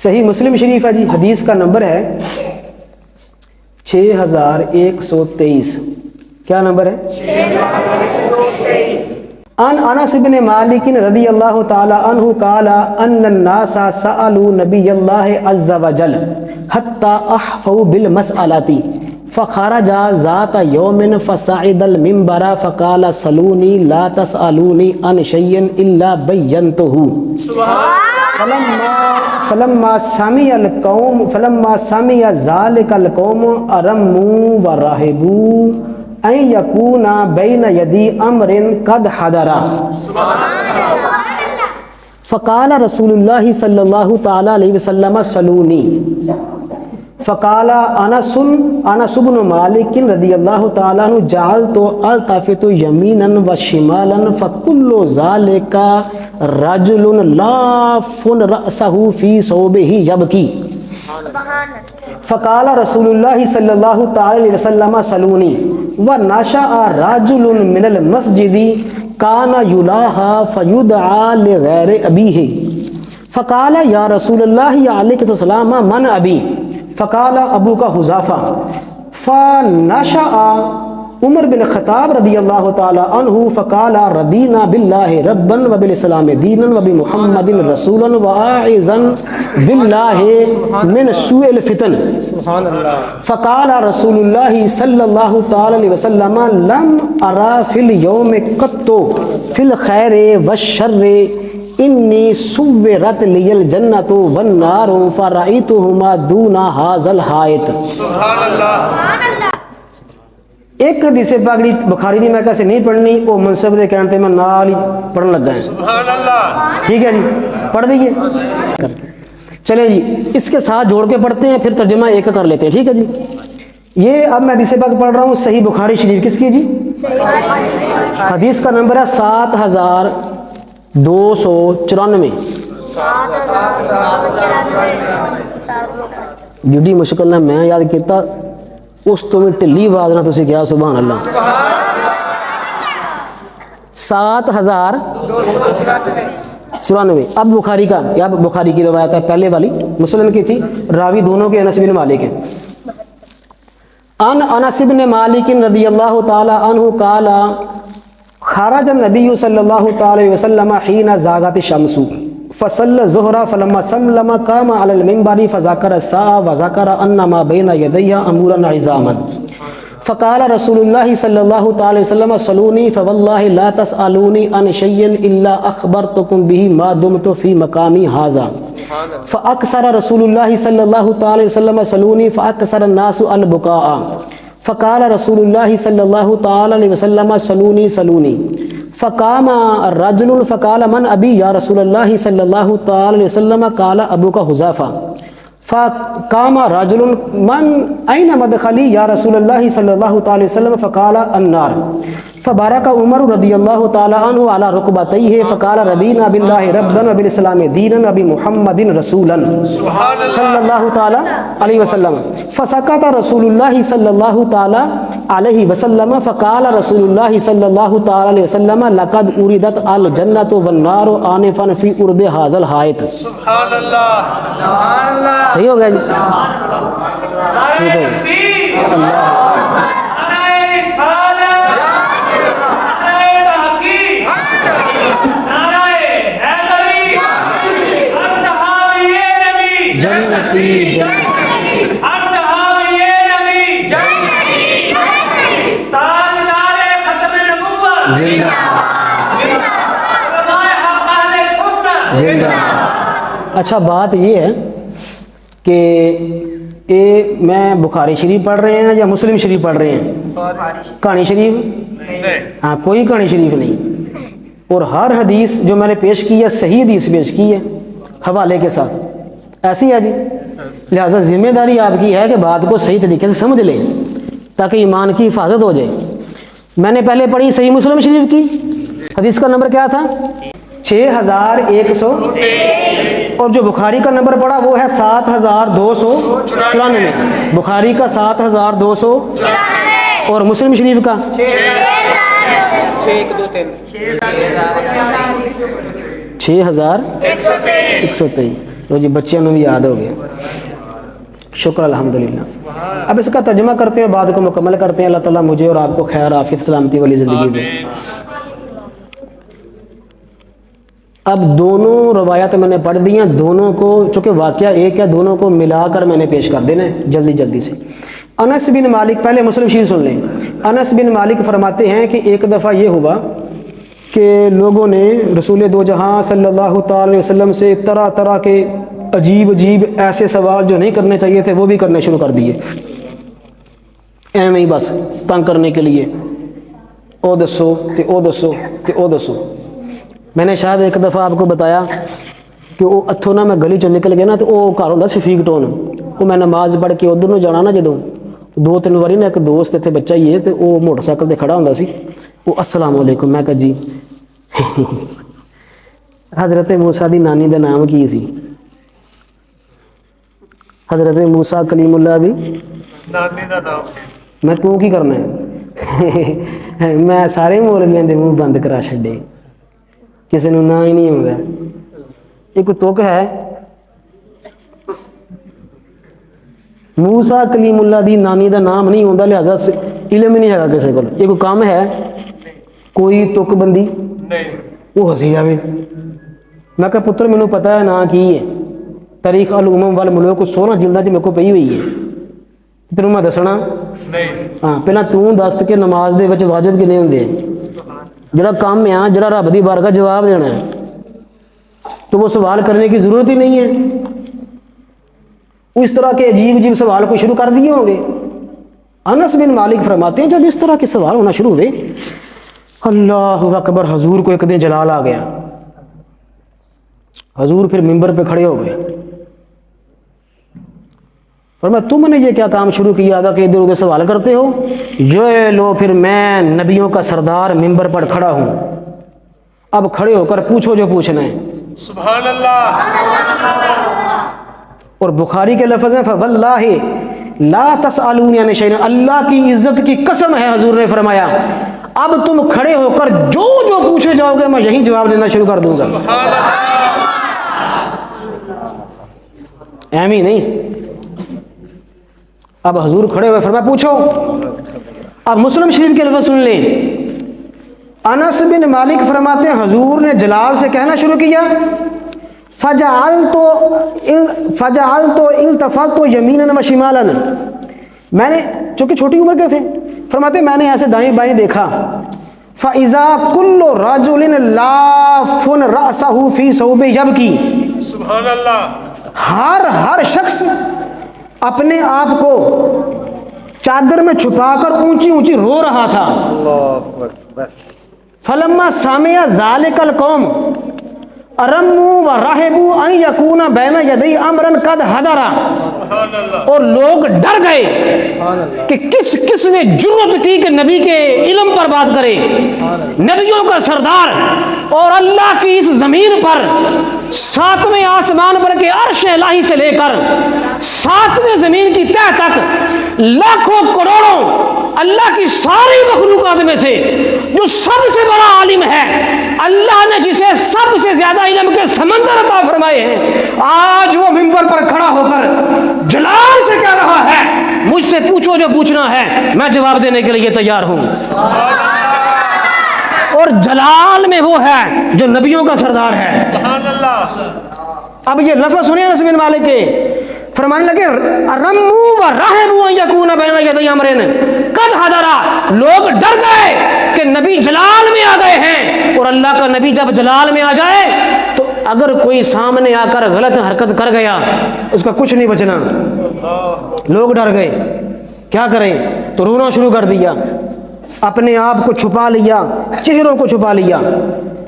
صحیح مسلم شریف ہے جی، حدیث کا نمبر ہے 6123۔ کیا نمبر ہے؟ 6123۔ ان انس بن مالک رضی اللہ تعالی عنہ قال ان الناس سألوا نبی اللہ عز وجل حتی احفوا بالمسألة فخرج ذات يوم فصعد المنبر فقال سلوني لا تسألوني عن شيء الا بينته فلما سمع ذلك القوم ارموا ورهبوا ان يكون بين يدي امر قد حضر فقال رسول الله صلى الله تعالى عليه وسلم سلوني فقال انس بن مالک رضی اللہ تعالیٰ عنہ جعلت التفت یمینا وشمالا فکل ذلك رجل لاف رأسه في ثوبه یبکی فقال رسول اللہ صلی اللہ تعالی علیہ وسلم سلونی ونشأ رجل من المسجد کان یلاہا فیدعا لغیر ابیہ فقال یا رسول اللہ علیہ السلام من ابی فقال ابو کا حذافہ فنشأ عمر بن خطاب رضی اللہ تعالی عنہ فقال رضینا باللہ ربا وبالاسلام دینا وبمحمد رسولا واعوذا باللہ من سوء الفتن فقال رسول اللہ صلی اللہ تعالی علیہ وسلم لم ارى فی اليوم قط فی الخیر والشر انی سورت لی الجنت والنار فرأیتہما دون ھذا الحائط۔ سبحان اللہ۔ ایک حدیث پاک بخاری دی میں کیسے نہیں پڑھنی، وہ منصب دے کہنے میں نال ہی پڑھن لگا ہے۔ سبحان اللہ۔ ٹھیک ہے جی، پڑھ دیجئے۔ چلیں جی، اس کے ساتھ جوڑ کے پڑھتے ہیں، پھر ترجمہ ایک کر لیتے ہیں۔ ٹھیک ہے جی، یہ اب میں حدیث پاک پڑھ رہا ہوں صحیح بخاری شریف، کس کی جی؟ حدیث کا نمبر ہے 7294۔ جڑی مشکل نہ میں یاد کیتا اس تو میں ٹلی آواز نہ تسی کیا سبحان اللہ۔ 7294۔ اب بخاری کا، یا بخاری کی روایت ہے پہلے والی، مسلم کی تھی، راوی دونوں کے انس بن مالک ہیں۔ ان انس بن مالک رضی اللہ تعالی عنہ قال خرج النبی صلی اللہ تعالی وسلم حين زاغت الشمس فصلى الظهر فلما سلم قام على المنبر فذكر الساعة وذكر ان ما بين يديه امورا عظاما فقال رسول الله صلى الله تعالى وسلم صلوني فوالله لا تسألوني عن شيء الا اخبرتكم به ما دمت في مقامي هذا فاكثر رسول الله صلى الله تعالى وسلم صلوني فاكثر الناس البكاء فقال رسول اللہ صلی اللہ تعالی علیہ وسلم سلونی سلونی فقام الرجل فقال من ابی یا رسول اللہ صلی اللہ تعالی علیہ وسلم قال ابو کا حذافہ فقام رجل من این مدخلی یا رسول اللہ صلی اللہ تعالی وسلم فقال النار فبارک عمر رضی اللہ تعالی عنہ علی رکبتیہ فقال رضینا باللہ ربا وبالاسلام دینا وبمحمد رسولا صلی اللہ تعالی علیہ وسلم فسکت رسول اللہ صلی اللہ تعالی علیہ وسلم فقال رسول اللہ صلی اللہ تعالی علیہ وسلم لقد اردت الجنت والنار آنفا فی ارد ھذا الحائط۔ سبحان اللہ۔ صحیح ہو گیا جی؟ ٹھیک ہے اللہ۔ جنتی ہر صحابی نبی جنتی تاجدار ختم نبوت زندہ علماء حق اہل سنت زندہ۔ اچھا بات یہ ہے کہ میں بخاری شریف پڑھ رہے ہیں یا مسلم شریف پڑھ رہے ہیں؟ کہانی شریف؟ ہاں، کوئی کہانی شریف نہیں، اور ہر حدیث جو میں نے پیش کی ہے صحیح حدیث پیش کی ہے حوالے کے ساتھ، ایسی ہے جی۔ لہٰذا ذمہ داری آپ کی ہے کہ بات کو صحیح طریقے سے سمجھ لیں تاکہ ایمان کی حفاظت ہو جائے۔ میں نے پہلے پڑھی صحیح مسلم شریف کی، حدیث کا نمبر کیا تھا؟ 6100، اور جو بخاری کا نمبر پڑھا وہ ہے 7294۔ بخاری کا 7294 اور مسلم شریف کا 6123۔ وہ جی بچیاں بھی یاد ہو گیا، شکر الحمدللہ۔ اب اس کا ترجمہ کرتے ہیں، بات کو مکمل کرتے ہیں۔ اللہ تعالیٰ مجھے اور آپ کو خیر عافیت سلامتی والی زندگی دے۔ اب دونوں روایات میں نے پڑھ دی ہیں، دونوں کو چونکہ واقعہ ایک ہے، دونوں کو ملا کر میں نے پیش کر دینا ہے جلدی جلدی سے۔ انس بن مالک، پہلے مسلم شریف سن لیں۔ انس بن مالک فرماتے ہیں کہ ایک دفعہ یہ ہوا کہ لوگوں نے رسول دو جہاں صلی اللہ تعالی علیہ وسلم سے طرح طرح کے عجیب عجیب ایسے سوال جو نہیں کرنے چاہیے تھے وہ بھی کرنے شروع کر دیے، ایویں ہی بس تنگ کرنے کے لیے، او دسو تے او دسو تے او دسو۔ میں نے شاید ایک دفعہ آپ کو بتایا کہ وہ اتھوں نہ میں گلی چوں نکل گیا نا تو وہ گھر ہوندا شفیق ٹون، وہ میں نماز پڑھ کے ادھر نوں جانا نا جدوں، دو تین واری نا ایک دوست اتنے بچہ ہی ہے تو وہ موٹر سائیکل تے کھڑا ہوندا سی، وہ السلام علیکم، میں کہا جی حضرت موسیٰ دی نانی دا نام کی سی؟ حضرت موسیٰ کلیم اللہ دی نانی دا نام میں تو کی کرنا ہے میں سارے مولویاں دے منہ بند کرا چھڈے، کسی نوں نہ ہی نہیں آਉਂدا، یہ کوئی تک ہے؟ موسیٰ کلیم اللہ دی نانی دا نام نہیں آਉਂدا، لہذا علم ہی نہیں ہے کسی کو، یہ کوئی کام ہے؟ کوئی تک بندی؟ نہیں۔ وہ ہسی جاوے۔ میں کہا پتر مینوں پتہ ہے نا کی ہے، تاریخ الامم والملوک 16 جلداں چ میرے کو پئی ہوئی ہے، تینوں میں دسنا؟ نہیں۔ ہاں پہلا تو دس کہ نماز دے وچ واجب کنے ہوندے؟ جڑا کام ہے جڑا رب دی بارگاہ جواب دینا ہے تو وہ سوال کرنے کی ضرورت ہی نہیں ہے۔ اس طرح کے عجیب عجیب سوال کو شروع کر دیے ہوں گے۔ انس بن مالک فرماتے ہیں جب اس طرح کے سوال ہونا شروع ہوئے، اللہ اکبر، حضور کو ایک دن جلال آ گیا، حضور پھر ممبر پہ کھڑے ہو گئے، فرمایا تم نے یہ کیا کام شروع کیا تھا کہ ادھر ادھر سوال کرتے ہو؟ یہ لو پھر میں نبیوں کا سردار ممبر پر کھڑا ہوں، اب کھڑے ہو کر پوچھو جو پوچھنا ہے۔ سبحان اللہ۔ اور بخاری کے لفظ ہیں فواللہ لا تسألونی عن شیء، اللہ کی عزت کی قسم ہے حضور نے فرمایا اب تم کھڑے ہو کر جو جو پوچھے جاؤ گے میں یہی جواب دینا شروع کر دوں گا۔ ایم ہی نہیں، اب حضور کھڑے ہوئے فرمایا پوچھو۔ اب مسلم شریف کے لفظ سن لیں، انس بن مالک فرماتے ہیں حضور نے جلال سے کہنا شروع کیا، فجعلت التفت یمینا و شمالا، میں نے چونکہ چھوٹی عمر کے تھے فرماتے میں نے ایسے دائیں بائیں دیکھا، فَإِذَا كُلُّ رَجُلٍ لَافٌ رَأْسَهُ فِي ثَوْبِهِ يَبْكِي، سبحان اللہ۔ ہر شخص اپنے آپ کو چادر میں چھپا کر اونچی اونچی رو رہا تھا۔ فلما سمع ذلك القوم ارموا ورهبوا ان يكون بين يدي امرا قد حضر، اور لوگ ڈر گئے کہ کس نے جرت کی کہ نبی کے علم پر بات کرے، نبیوں کا سردار، اور اللہ کی اس زمین پر 7ویں آسمان پر کے عرش الہی سے لے کر 7ویں زمین کی تہ تک لاکھوں کروڑوں اللہ کی ساری مخلوقات میں سے جو سب سے بڑا عالم ہے، اللہ نے جسے سب سے زیادہ علم کے سمندر عطا فرمائے ہیں، آج وہ ممبر پر کھڑا ہو کر جلال سے کہہ رہا ہے مجھ سے پوچھو جو پوچھنا ہے، میں جواب دینے کے لیے تیار ہوں۔ اور جلال میں وہ ہے جو نبیوں کا سردار ہے۔ سبحان اللہ۔ اب یہ لفظ سنیں انس بن مالک کے، فرمانے لگے رموا ورهبوا ان يكون بين يدي امر قد حضر، لوگ ڈر گئے کہ نبی جلال میں آ گئے ہیں، اور اللہ کا نبی جب جلال میں آ جائے تو اگر کوئی سامنے آ کر غلط حرکت کر گیا اس کا کچھ نہیں بچنا۔ لوگ ڈر گئے، کیا کریں؟ تو رونا شروع کر دیا، اپنے آپ کو چھپا لیا، چہروں کو چھپا لیا،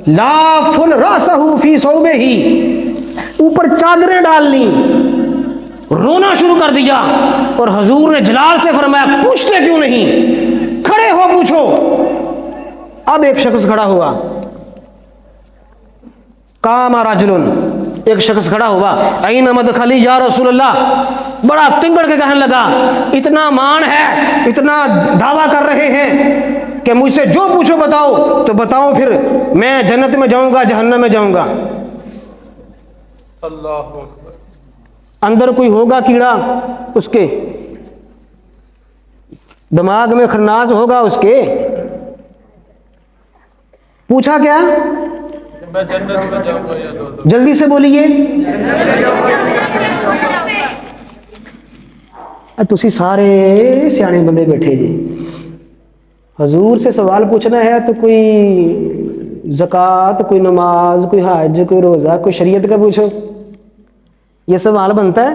لاف رأسہ فی ثوبہ، اوپر چادریں ڈال لی، رونا شروع کر دیا، اور حضور نے جلال سے فرمایا پوچھتے کیوں نہیں، کھڑے ہو پوچھو۔ اب ایک شخص کھڑا ہوا، قام رجل، ایک شخص کھڑا ہوا، این مدخلی یا رسول اللہ، بڑا تنگڑ کے کہنے لگا اتنا مان ہے، اتنا دعویٰ کر رہے ہیں کہ مجھ سے جو پوچھو بتاؤ، تو بتاؤ پھر میں جنت میں جاؤں گا جہنم میں جاؤں گا؟ اللہ اندر کوئی ہوگا کیڑا اس کے، دماغ میں خناس ہوگا اس کے. پوچھا کیا؟ میں جنت میں جاؤں گا یا دوزخ؟ جلدی سے بولیے. تسی سارے سیانے بندے بیٹھے جی، حضور سے سوال پوچھنا ہے تو کوئی زکوٰۃ، کوئی نماز، کوئی حج، کوئی روزہ، کوئی شریعت کا پوچھو. یہ سوال بنتا ہے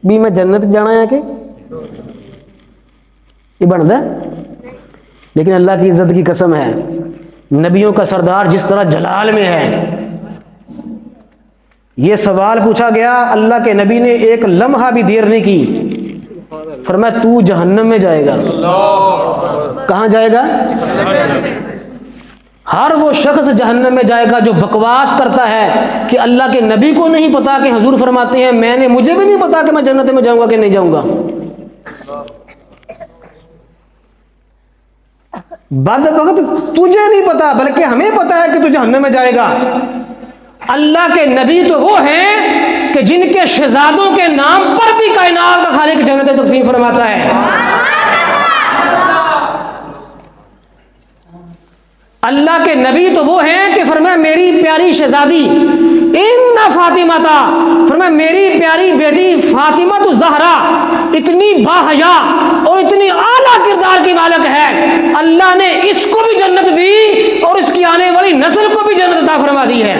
بھی میں جنت جانا ہے کہ یہ بنتا ہے؟ لیکن اللہ کی عزت کی قسم ہے، نبیوں کا سردار جس طرح جلال میں ہے، یہ سوال پوچھا گیا، اللہ کے نبی نے ایک لمحہ بھی دیر نہیں کی، فرمایا تو جہنم میں جائے گا. کہاں جائے گا؟ ہر وہ شخص جہنم میں جائے گا جو بکواس کرتا ہے کہ اللہ کے نبی کو نہیں پتا کہ حضور فرماتے ہیں مجھے بھی نہیں پتا کہ میں جنت میں جاؤں گا کہ نہیں جاؤں گا. بدبخت تجھے نہیں پتا بلکہ ہمیں پتا ہے کہ تو جہنم میں جائے گا. اللہ کے نبی تو وہ ہیں کہ جن کے شہزادوں کے نام پر بھی کائنات کا خالق جنت تقسیم فرماتا ہے. اللہ کے نبی تو وہ ہیں کہ فرمایا میری پیاری شہزادی ان فاطمہ تھا، فرمایا میری پیاری بیٹی فاطمہ تو زہرا اتنی باحیا اور اتنی اعلیٰ کردار کی مالک ہے، اللہ نے اس کو بھی جنت دی اور اس کی آنے والی نسل کو بھی جنت عطا فرما دی ہے.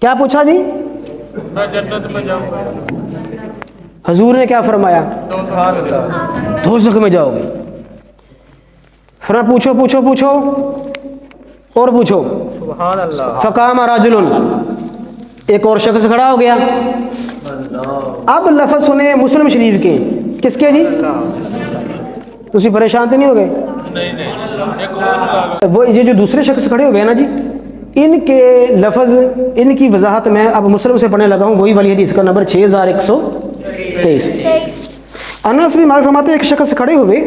کیا پوچھا جی؟ میں جنت میں جاؤں گا. حضور نے کیا فرمایا؟ دوزخ میں جاؤ گے. فرمایا پوچھو پوچھو پوچھو اور پوچھو. سبحان اللہ. فقام رجل، ایک اور شخص کھڑا ہو گیا. اب لفظ سنیں مسلم شریف کے، کس کے جی؟ تسی پریشان تو نہیں ہو گئے؟ نہیں ایک اور وہ یہ جو دوسرے شخص کھڑے ہوئے ہیں نا جی، ان کے لفظ، ان کی وضاحت میں اب مسلم سے پڑھنے لگا ہوں، وہی والی حدیث کا نمبر 6123. انس بھی مالک فرماتے ہیں ایک شخص کھڑے ہوئے،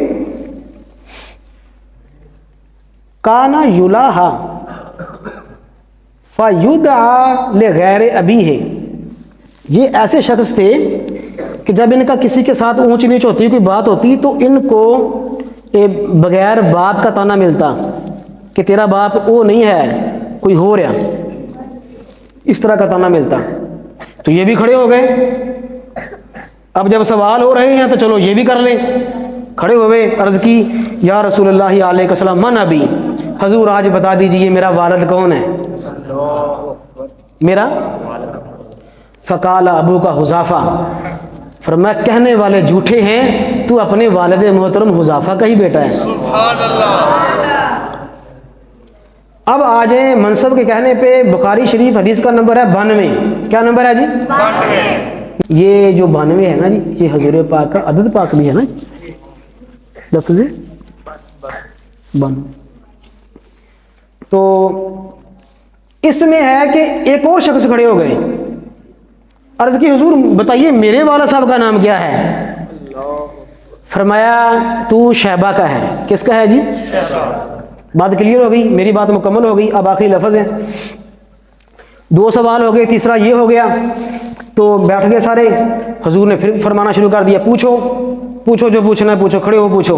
کانا یلاہا فیدعا لغیر ابیہ. یہ ایسے شخص تھے کہ جب ان کا کسی کے ساتھ اونچ نیچ ہوتی، کوئی بات ہوتی، تو ان کو بغیر باپ کا تانا ملتا کہ تیرا باپ وہ نہیں ہے، کوئی ہو رہا، اس طرح کا تانا ملتا. تو یہ بھی کھڑے ہو گئے. اب جب سوال ہو رہے ہیں تو چلو یہ بھی کر لیں. کھڑے ہوئے، عرض کی یا رسول اللہ علیہ السلام من ابی، حضور آج بتا دیجئے میرا والد کون ہے؟ میرا فقال ابو کا حذافہ، فرمایا کہنے والے جھوٹے ہیں، تو اپنے والد محترم حذافہ کا ہی بیٹا ہے. سبحان اللہ. اب آ جائیں منصب کے کہنے پہ، بخاری شریف حدیث کا نمبر ہے 92. کیا نمبر ہے جی؟ 92. یہ جو 92 ہے نا جی، یہ حضور پاک کا عدد پاک بھی ہے نا، لفظ 92. تو اس میں ہے کہ ایک اور شخص کھڑے ہو گئے. عرض کی حضور بتائیے میرے والد صاحب کا نام کیا ہے؟ فرمایا تو شیبہ کا ہے. کس کا ہے جی؟ بات کلیئر ہو گئی، میری بات مکمل ہو گئی. اب آخری لفظ ہے. 2 سوال ہو گئے، تیسرا یہ ہو گیا. تو بیٹھ گئے سارے. حضور نے پھر فرمانا شروع کر دیا پوچھو پوچھو جو پوچھنا ہے پوچھو، کھڑے ہو پوچھو.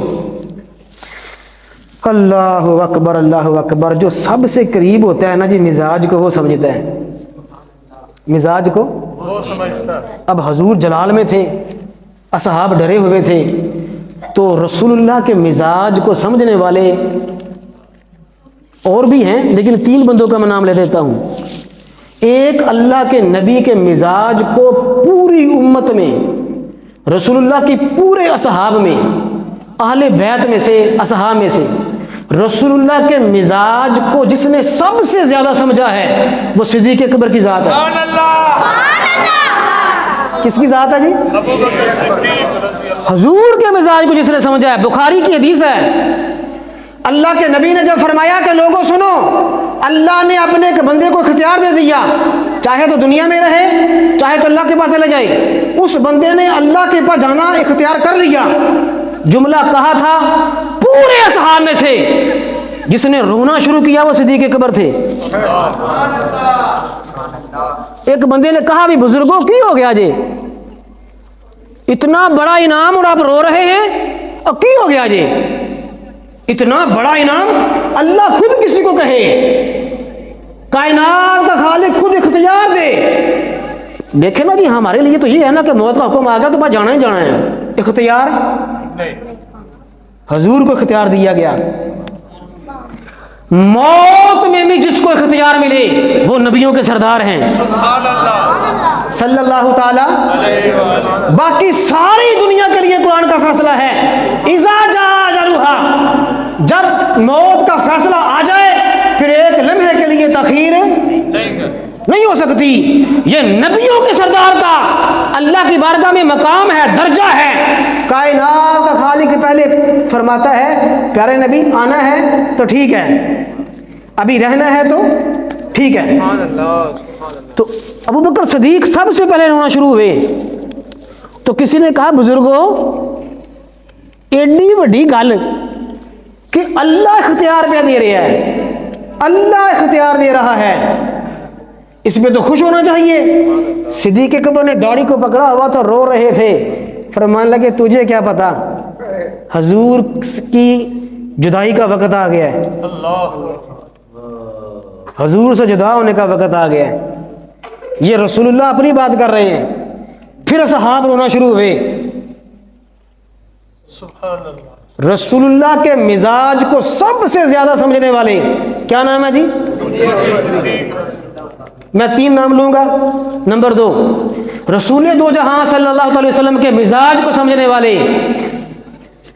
اللہ اکبر اللہ اکبر. جو سب سے قریب ہوتا ہے نا جی مزاج کو، وہ سمجھتا ہے مزاج کو، وہ سمجھتا. اب حضور جلال میں تھے، اصحاب ڈرے ہوئے تھے، تو رسول اللہ کے مزاج کو سمجھنے والے اور بھی ہیں، لیکن 3 بندوں کا میں نام لے دیتا ہوں. ایک اللہ کے نبی کے مزاج کو پوری امت میں، رسول اللہ کی پورے اصحاب میں، اہل بیت میں سے، اصحاب میں سے رسول اللہ کے مزاج کو جس نے سب سے زیادہ سمجھا ہے وہ صدیق اکبر کی ذات ہے. سبحان اللہ. کس کی ذات ہے جی؟ ابو بکر صدیق رضی اللہ. حضور کے مزاج کو جس نے سمجھا ہے. بخاری کی حدیث ہے، اللہ کے نبی نے جب فرمایا کہ لوگوں سنو، اللہ نے اپنے ایک بندے کو اختیار دے دیا، چاہے تو دنیا میں رہے چاہے تو اللہ کے پاس چلے جائے. اس بندے نے اللہ کے پاس جانا اختیار کر لیا. جملہ کہا تھا، پورے اصحاب میں سے جس نے رونا شروع کیا وہ صدیق اکبر تھے. ایک بندے نے کہا بھی بزرگوں کی ہو گیا جی، اتنا بڑا انعام اور آپ رو رہے ہیں، اور کی ہو گیا جی؟ اتنا بڑا انعام اللہ خود کسی کو کہے، کائنات کا خالق خود اختیار دے، دیکھیں نا جی ہمارے لیے تو یہ ہے نا کہ موت کا حکم آ گیا تو بس جانا ہی جانا ہے، اختیار نہیں، حضور کو اختیار دیا گیا۔ موت میں بھی جس کو اختیار ملے وہ نبیوں کے سردار ہیں سبحان اللہ صلی اللہ تعالی۔ علیہ وسلم۔ باقی ساری دنیا کے لیے قرآن کا فیصلہ ہے، اذا جاء اجلها، جب موت کا فیصلہ آ جائے پھر ایک لمحے کے لیے تاخیر نہیں ہو سکتی۔ یہ نبیوں کے سردار کا اللہ کی بارگاہ میں مقام ہے، درجہ ہے۔ کائنات کا خالق پہلے فرماتا ہے پیارے نبی آنا ہے تو ٹھیک ہے، ابھی رہنا ہے تو ٹھیک ہے۔ تو ابو بکر صدیق سب سے پہلے رونا شروع ہوئے، تو کسی نے کہا بزرگوں ایڈی بڑی گل کہ اللہ اختیار پہ دے رہا ہے، اللہ اختیار دے رہا ہے، اس پہ تو خوش ہونا چاہیے۔ صدیق اکبر نے داڑھی کو پکڑا ہوا تو رو رہے تھے، فرمان لگے تجھے کیا پتا، حضور کی جدائی کا وقت آ گیا ہے، حضور سے جدا ہونے کا وقت آ گیا ہے۔ یہ رسول اللہ اپنی بات کر رہے ہیں، پھر اصحاب رونا شروع ہوئے۔ سبحان اللہ۔ رسول اللہ کے مزاج کو سب سے زیادہ سمجھنے والے کیا نام ہے جی؟ میں 3 نام لوں گا۔ نمبر 2، رسول دو جہاں صلی اللہ علیہ وسلم کے مزاج کو سمجھنے والے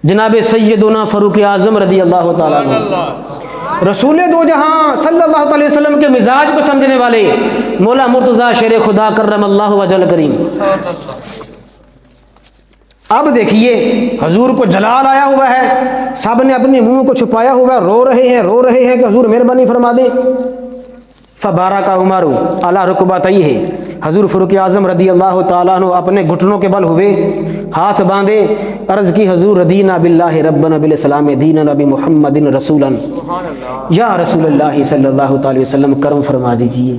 جناب سیدنا فاروق اعظم رضی اللہ تعالیٰ عنہ۔ رسول دو جہاں صلی اللہ علیہ وسلم کے مزاج کو سمجھنے والے مولا مرتضیٰ شیر خدا کرم اللہ وجل کریم۔ اب دیکھیے حضور کو جلال آیا ہوا ہے، سب نے اپنے منہ کو چھپایا ہوا ہے، رو رہے ہیں کہ حضور مہربانی فرما دیں۔ فبارک عمر علی رکبتیہ، حضور فاروق اعظم رضی اللہ تعالیٰ عنہ اپنے گھٹنوں کے بل ہوئے، ہاتھ باندھے، عرض کی حضور رضینا باللہ ربنا بالاسلام دینا نبی محمد رسولا، یا رسول اللہ صلی اللہ تعالی وسلم کرم فرما دیجئے،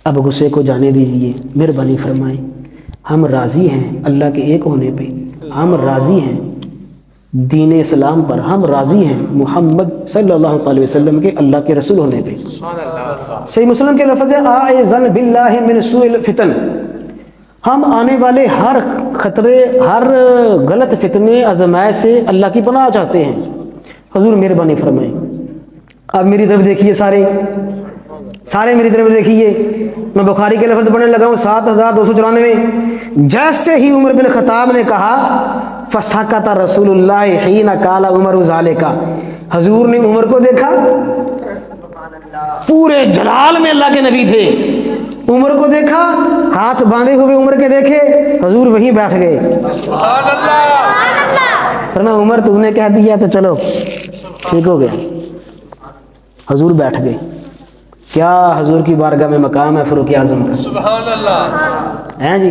اب غصے کو جانے دیجئے، مہربانی فرمائیں، ہم راضی ہیں اللہ کے ایک ہونے پہ، ہم راضی ہیں دین اسلام پر، ہم راضی ہیں محمد صلی اللہ علیہ وسلم کے اللہ کے رسول ہونے پہ۔ صحیح مسلم کے لفظ ہے اعوذ باللہ من سوء الفتن، ہم آنے والے ہر خطرے، ہر غلط فتنے آزمائش سے اللہ کی پناہ چاہتے ہیں، حضور مہربانی فرمائیں۔ اب میری طرف دیکھیے، سارے میری طرف دیکھیے، میں بخاری کے لفظ پڑھنے لگا ہوں 7294۔ جیسے ہی عمر بن خطاب نے کہا فسکت رسول اللہ حین قال عمر ذالک، حضور نے عمر کو دیکھا، پورے جلال میں اللہ کے نبی تھے، عمر کو دیکھا، ہاتھ باندھے ہوئے عمر کے دیکھے، حضور وہیں بیٹھ گئے۔ سبحان اللہ۔ فرمایا عمر تم نے کہہ دیا تو چلو ٹھیک ہو گیا، حضور بیٹھ گئے۔ کیا حضور کی بارگاہ میں مقام ہے فاروق اعظم کا، سبحان اللہ۔ ہیں جی۔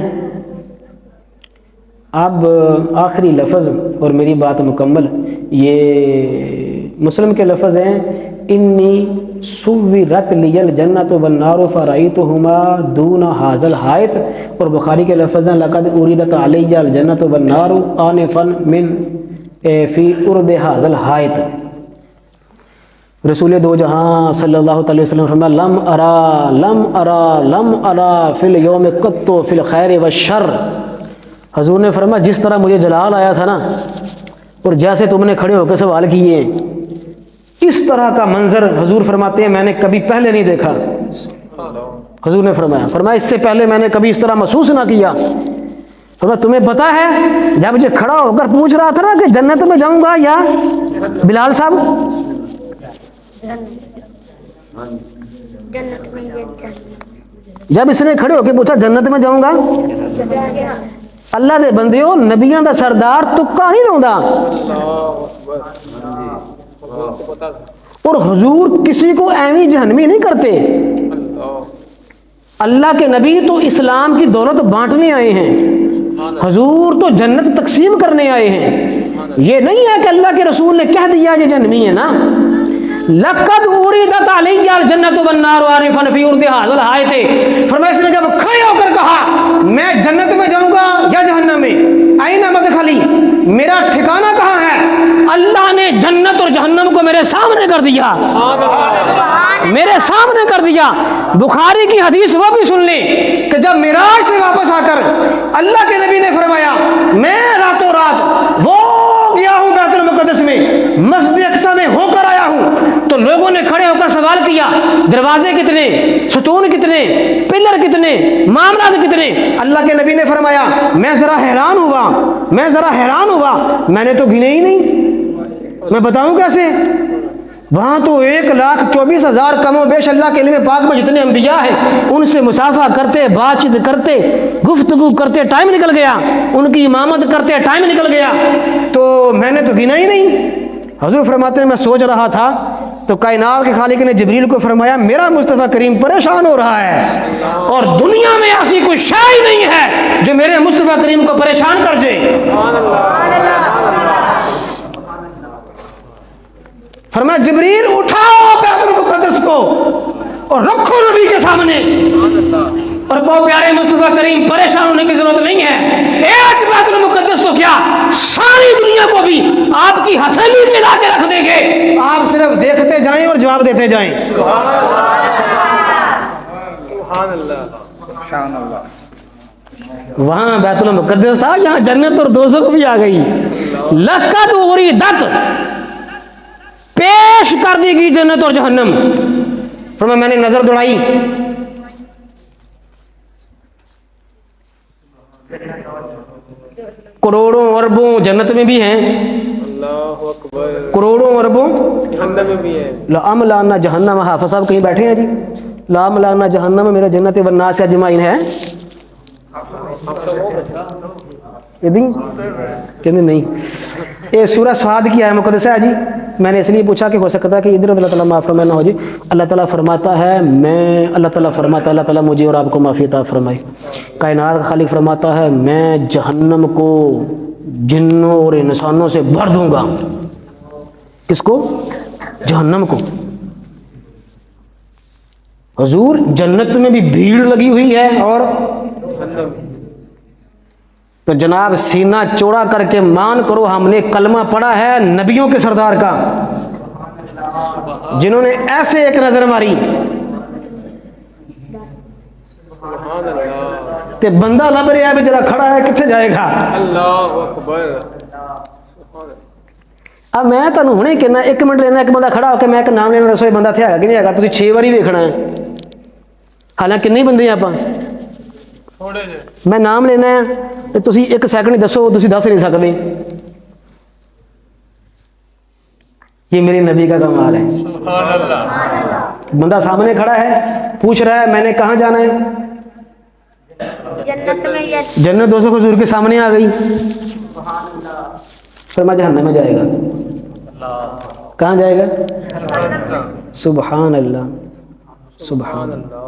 اب آخری لفظ اور میری بات مکمل، یہ مسلم کے لفظ ہیں انی سوّرت لی الجنۃ والنار فرأیتہما دون ھذا الحائط، اور بخاری کے لفظ ہیں لقد اردت علی الجنۃ والنار آنفا من فی ارد ھذا الحائط۔ رسول دو جہاں صلی اللہ علیہ وسلم فرمایا لم ارا فی الیوم قط فی الخیر والشر، حضور نے فرمایا جس طرح مجھے جلال آیا تھا نا، اور جیسے تم نے کھڑے ہو کے سوال کیے، اس طرح کا منظر حضور فرماتے ہیں میں نے کبھی پہلے نہیں دیکھا۔ حضور نے فرمایا اس سے پہلے میں نے کبھی اس طرح محسوس نہ کیا۔ فرمایا تمہیں پتہ ہے جب مجھے کھڑا ہو کر پوچھ رہا تھا نا کہ جنت میں جاؤں گا یا بلال صاحب، جب اس نے کھڑے ہو کے پوچھا جنت میں جاؤں گا، اللہ دے بندیو نبیاں دا سردار تکا نہیں روندا، اور حضور کسی کو ایویں جہنمی نہیں کرتے۔ اللہ کے نبی تو اسلام کی دولت بانٹنے آئے ہیں، حضور تو جنت تقسیم کرنے آئے ہیں۔ یہ نہیں ہے کہ اللہ کے رسول نے کہہ دیا یہ جہنمی ہے نا، لقد اریدت علی الجنت والنار عارفا فی ارض ھذا الآیت، فرمایا اس نے جب کھڑے ہو کر کہا میں جنت میں جاؤں گا یا جہنم میں، این مدخلی، میرا ٹھکانہ کہاں ہے، اللہ نے جنت اور جہنم کو میرے سامنے کر دیا، میرے سامنے کر دیا۔ بخاری کی حدیث وہ بھی سن لیں کہ جب معراج سے واپس آ کر اللہ کے نبی نے فرمایا میں راتوں رات وہ گیا ہوں بیت المقدس میں، مسجد اقصی میں ہو کر آیا ہوں، تو لوگوں نے کھڑے ہو کر سوال کیا دروازے کتنے، ستون کتنے، پلر کتنے، معاملات کتنے؟ اللہ کے نبی نے فرمایا میں ذرا حیران ہوا، میں نے تو گنے ہی نہیں، میں بتاؤں کیسے؟ وہاں تو 1,24,000 کم و بیش اللہ کے علم پاک میں جتنے انبیاء ہیں ان سے مصافحہ کرتے، بات چیت کرتے، گفتگو کرتے ٹائم نکل گیا، ان کی امامت کرتے ٹائم نکل گیا، تو میں نے تو گنا ہی نہیں۔ حضور فرماتے ہیں میں سوچ رہا تھا تو کائنات کے خالق نے جبریل کو فرمایا میرا مصطفیٰ کریم پریشان ہو رہا ہے، اور دنیا میں ایسی کوئی شے ہی نہیں ہے جو میرے مصطفیٰ کریم کو پریشان کر جائے۔ فرمایا جبریل اٹھاؤ بیت المقدس کو اور رکھو نبی کے سامنے، اور کہو پیارے مصطفیٰ کریم پریشان ہونے کی ضرورت نہیں ہے، ایک بیت المقدس تو کیا ساری دنیا کو بھی آپ کی ہتھیلی میں لا کے رکھ دیں گے، آپ صرف دیکھتے جائیں اور جواب دیتے جائیں۔ سبحان اللہ۔ وہاں بیت المقدس تھا، یہاں جنت اور دوزخ بھی آ گئی۔ لقد اریدت، پیش کر دی گئی جنت اور جہنم۔ فرمایا میں نے نظر دوڑائی، کروڑوں اربوں جنت میں بھی ہیں، اللہ اکبر، کروڑوں اربوں جہنم میں بھی ہے۔ لَأَمْلَأَنَّ جہنم، حافظ صاحب کہیں بیٹھے ہیں جی، لَأَمْلَأَنَّ جہنم میرے جنت والناس اجمعین ہے، یہ دیں کہنے نہیں، یہ سورہ صاد کی آیت مقدسہ ہے جی، میں نے اس لیے پوچھا کہ ہو سکتا ہے کہ ادھر اللہ تعالیٰ معاف فرمائے نہ ہو جی۔ اللہ تعالیٰ فرماتا ہے اللہ تعالیٰ مجھے اور آپ کو معافی عطا فرمائے۔ کائنات کا خالق فرماتا ہے میں جہنم کو جنوں اور انسانوں سے بھر دوں گا۔ کس کو؟ جہنم کو۔ حضور جنت میں بھی بھیڑ لگی ہوئی ہے، اور تو جناب سینہ چوڑا کر کے مان کرو ہم نے کلمہ پڑھا ہے نبیوں کے سردار کا، جنہوں نے ایسے ایک نظر ماری کہ بندہ لب رہا ہے بیچارہ کھڑا ہے کتنے جائے گا۔ اللہ اکبر۔ اب میں تمہیں ہنے کہنا ایک منٹ لینا، ایک بندہ کھڑا ہو کے میں ایک نام لینا دسو یہ بندہ تھے کہ نہیں ہے، تسی 6 باری ویکھنا ہے، حالانکہ نہیں بندے آپ تھوڑے جے میں نام لینا ہے، تسی 1 سیکنڈ دسو، تسی دس نہیں سکتے۔ یہ میرے نبی کا کمال ہے۔ سبحان اللہ۔ بندہ سامنے کھڑا ہے، پوچھ رہا ہے میں نے کہاں جانا ہے، جنت میں یا جنت دوستوں حضور کے سامنے آ گئی، فرمایا جہنم میں جائے گا۔ کہاں جائے گا؟ سبحان اللہ، سبحان اللہ۔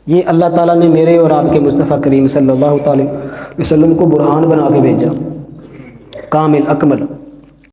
یہ اللہ تعالیٰ نے میرے اور آپ کے مصطفیٰ کریم صلی اللہ علیہ وسلم کو برہان بنا کے بھیجا، کامل اکمل۔